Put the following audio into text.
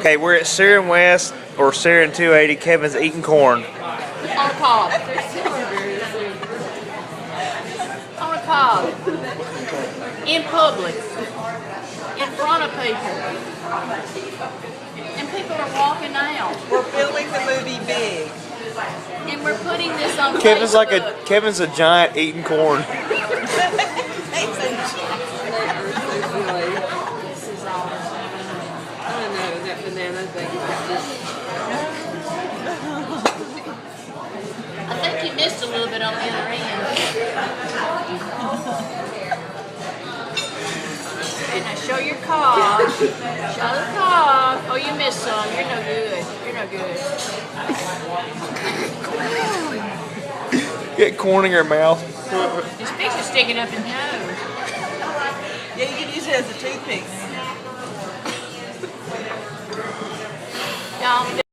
Okay, we're at Surin West or Surin 280. Kevin's eating corn. On a cob. On a cob. In public. In front of people. And people are walking out. We're filming the movie Big. And we're putting this on Kevin's Facebook. Kevin's a giant eating corn. I think you missed a little bit on the other end. And now show your cob. Show the cob. Oh, you missed some. You're no good. You're no good. Get corn in your mouth. His face is sticking up his nose. Yeah, you can use it as a toothpick. Y'all.